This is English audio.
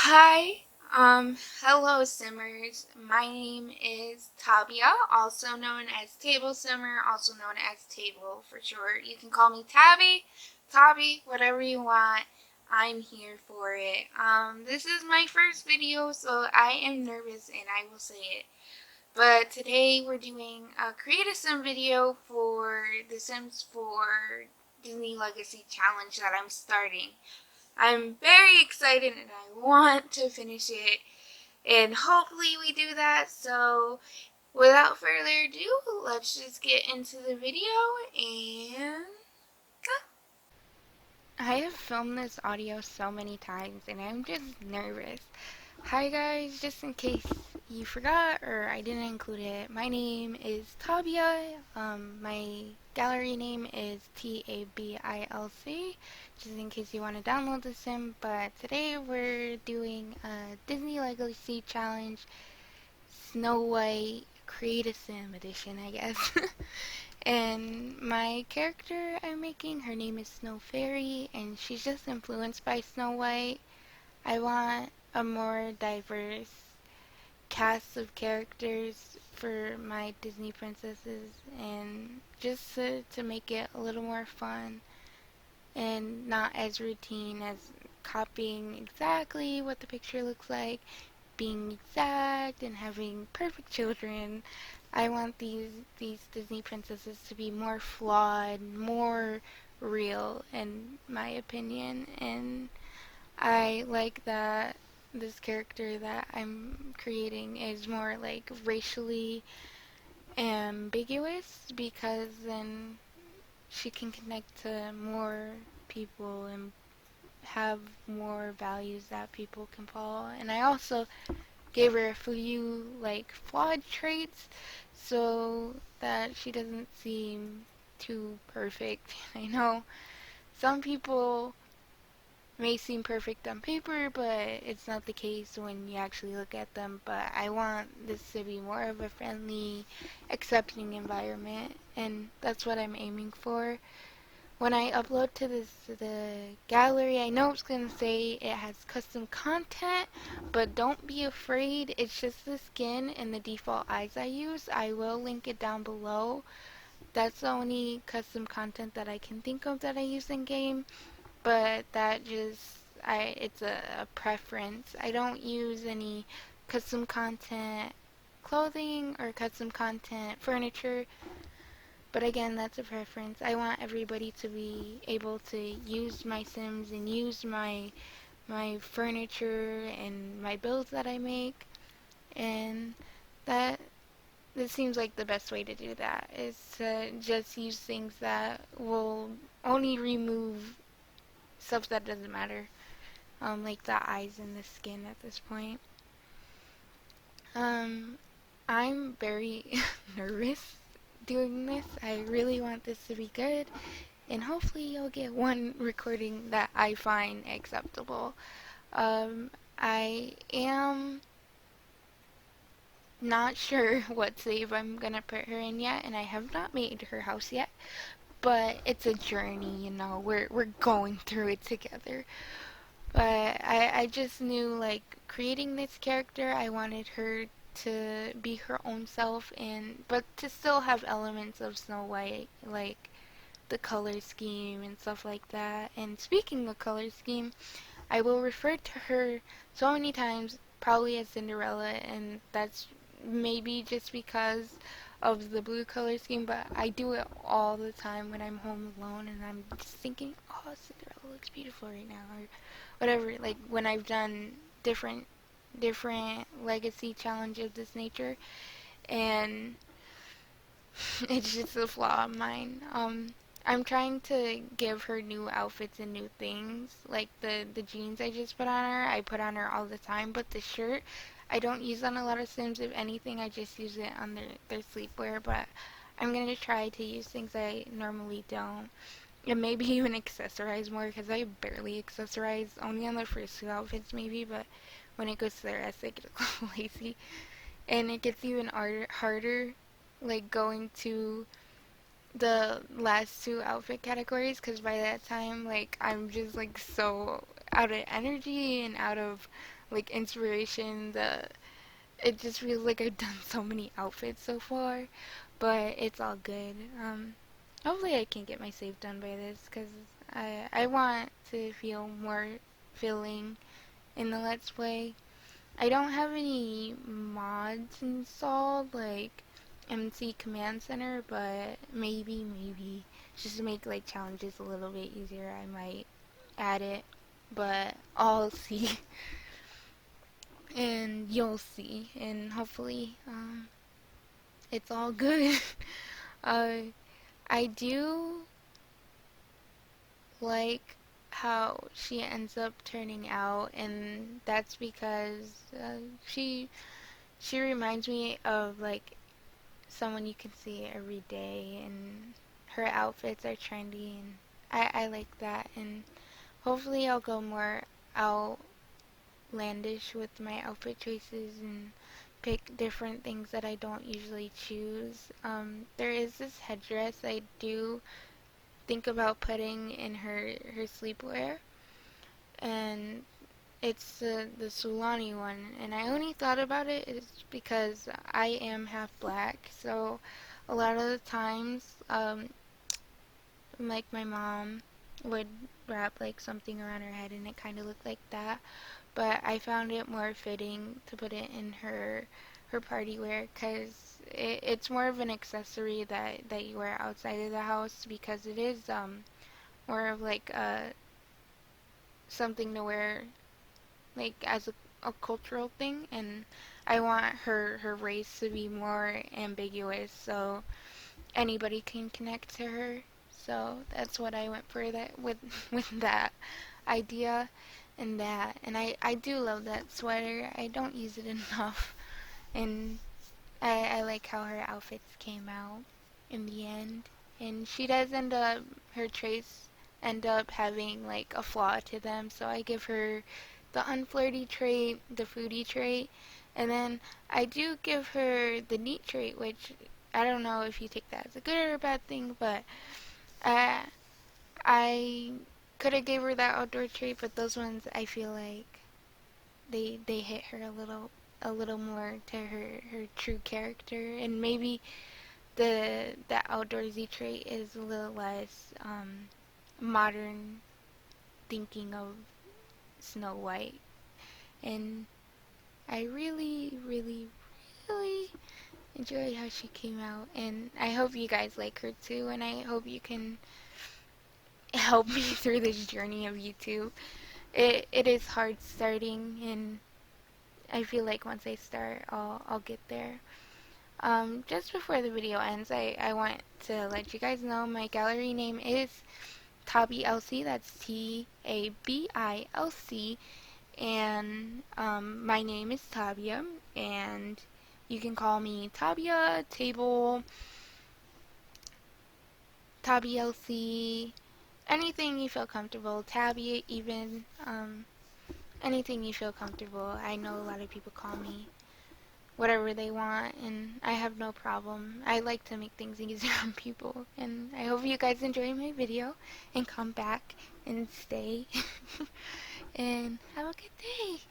Hi, hello Simmers. My name is Tabia, also known as Table Simmer, also known as Table for short. You can call me Tabby, whatever you want. I'm here for it. This is my first video, so I am nervous and I will say it. But today we're doing a Create a Sim video for The Sims 4 Disney Legacy Challenge that I'm starting. I'm very excited and I want to finish it, and hopefully we do that. So without further ado, let's just get into the video and I have filmed this audio so many times and I'm just nervous. Hi guys, just in case you forgot or I didn't include it, my name is Tabia. My gallery name is TabiLC, just in case you want to download the sim. But today we're doing a Disney Legacy Challenge Snow White Create a Sim edition, I guess. And my character I'm making, her name is Snow Fairy, and she's just influenced by Snow White. I want a more diverse cast of characters for my Disney princesses, and just to make it a little more fun and not as routine as copying exactly what the picture looks like, being exact and having perfect children. I want these Disney princesses to be more flawed, more real in my opinion, and I like that this character that I'm creating is more like racially ambiguous, because then she can connect to more people and have more values that people can follow. And I also gave her a few like flawed traits so that she doesn't seem too perfect. I know some people may seem perfect on paper, but it's not the case when you actually look at them. But I want this to be more of a friendly, accepting environment, and that's what I'm aiming for. When I upload to the gallery, I know it's gonna say it has custom content, but don't be afraid. It's just the skin and the default eyes I use. I will link it down below. That's the only custom content that I can think of that I use in game, but that just it's a preference. I don't use any custom content clothing or custom content furniture, but again, that's a preference. I want everybody to be able to use my Sims and use my furniture and my builds that I make, and that this seems like the best way to do that is to just use things that will only remove stuff that doesn't matter, like the eyes and the skin at this point. Um, I'm very nervous doing this. I really want this to be good, and hopefully you'll get one recording that I find acceptable. I am not sure what save I'm gonna put her in yet, and I have not made her house yet, but it's a journey, you know. We're going through it together. But I just knew, like, creating this character, I wanted her to be her own self, and but to still have elements of Snow White, like the color scheme and stuff like that. And speaking of color scheme, I will refer to her so many times, probably as Cinderella, and that's maybe just because of the blue color scheme, but I do it all the time when I'm home alone and I'm just thinking, oh, Cinderella looks beautiful right now, or whatever. Like when I've done different legacy challenges of this nature, and it's just a flaw of mine. I'm trying to give her new outfits and new things. Like the jeans I just put on her, I put on her all the time. But the shirt, I don't use on a lot of Sims. If anything, I just use it on their sleepwear. But I'm gonna try to use things I normally don't. And maybe even accessorize more, because I barely accessorize. Only on the first two outfits maybe, but when it goes to the rest, I get a little lazy. And it gets even harder, like going to the last two outfit categories, because by that time, like, I'm just like so out of energy and out of like inspiration. It just feels like I've done so many outfits so far, but it's all good. Hopefully I can get my save done by this, because I want to feel more filling in the Let's Play. I don't have any mods installed, like MC Command Center, but maybe, just to make like challenges a little bit easier, I might add it, but I'll see. And you'll see, and hopefully, it's all good. uh, I do like how she ends up turning out, and that's because she she reminds me of like someone you can see every day, and her outfits are trendy, and I like that, and hopefully I'll go more outlandish with my outfit choices and pick different things that I don't usually choose. There is this headdress I do think about putting in her sleepwear, and it's the Sulani one, and I only thought about it is because I am half black, so a lot of the times, like my mom would wrap like something around her head and it kind of looked like that, but I found it more fitting to put it in her party wear, because it's more of an accessory that you wear outside of the house, because it is more of like something to wear like as a cultural thing, and I want her race to be more ambiguous so anybody can connect to her. So that's what I went for that with with that idea and that. And I do love that sweater. I don't use it enough, and I like how her outfits came out in the end. And she does end up, her traits end up having like a flaw to them, so I give her the unflirty trait, the foodie trait, and then I do give her the neat trait, which I don't know if you take that as a good or a bad thing, but uh, I could have gave her that outdoor trait, but those ones I feel like they hit her a little more to her true character, and maybe the outdoorsy trait is a little less modern thinking of Snow White, and I really enjoyed how she came out, and I hope you guys like her too, and I hope you can help me through this journey of YouTube. It is hard starting, and I feel like once I start, I'll get there. Just before the video ends, I want to let you guys know my gallery name is TabiLC. That's TABILC, and my name is Tabia, and you can call me Tabia, Table, TabiLC, anything you feel comfortable, Tabby even, anything you feel comfortable. I know a lot of people call me whatever they want, and I have no problem. I like to make things easier on people, and I hope you guys enjoy my video and come back and stay and have a good day.